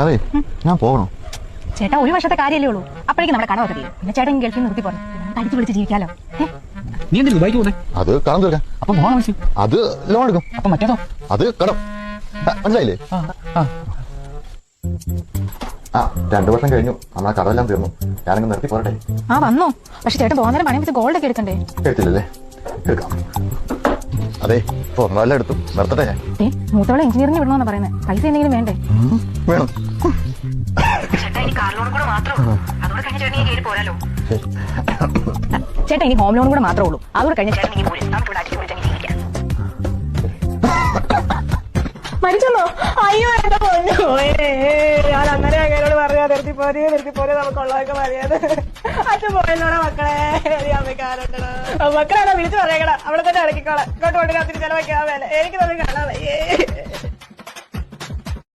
അതെ ഞാൻ പോകണം. ചേട്ടാ ഒരു വർഷത്തെ കാര്യമല്ലേ ഉള്ളൂ, അപ്പോഴേക്കും നമ്മുടെ കടമൊക്കെ തീരും. പിന്നെ ചേട്ടൻ ഗൾഫിൽ നിർത്തി പോരണം, തടിച്ചു വിളിച്ച് ജീവിക്കാലോ. നീ എന്തിനു ദുബായിക്ക് പോകുന്നേ? അത് കടം തീർക്കാൻ. അപ്പൊ മോളെ വിളിച്ചു. അത് ലോൺ എടുക്കും. അപ്പൊ മറ്റേതോ? അത് കടം. മനസ്സിലായില്ലേ? 2 വർഷം കഴിഞ്ഞു, നമ്മളെ കടമെല്ലാം തീർന്നു. ഞാനങ്ങ് നിർത്തി പോരട്ടെ. വന്നോ? പക്ഷെ ചേട്ടൻ പോകുന്നേരം പണയം വെച്ച് ഗോൾഡ് ഒക്കെ എടുക്കണ്ടേ? എടുത്തില്ലല്ലേ? എടുക്കാം. അതെ സ്വർണ്ണമെല്ലാം എടുത്തു, നിർത്തട്ടെ ഞാൻ. മൂത്തവളെ എഞ്ചിനീയറിംഗ് വിടണമെന്നാ പറയുന്നത്. പൈസ എന്തെങ്കിലും വേണ്ടേ? വേണം. ചേട്ടാ ഇനി ഹോം ലോൺ കൂടെ മാത്രമേ ഉള്ളൂ, അതുകൂടെ കഴിഞ്ഞ ചേട്ടൻ മരിച്ചല്ലോ. അയ്യോ എന്റെ പൊന്നോ, ഞാൻ അന്നേരം അങ്ങനോട് പറയാ നിർത്തി പോരെ നമുക്കുള്ളതൊക്കെ പറയാത്. അച്ഛൻ പോയല്ലോടെ മക്കളെ, മക്കളെ വിളിച്ചു പറയണം, അവിടെ തന്നെ ഇറക്കിക്കോളെ. ഇങ്ങോട്ട് കൊണ്ട് കാത്തിരി ചെലവാക്കിയാ വേല. എനിക്ക് തന്നെ കാണാൻ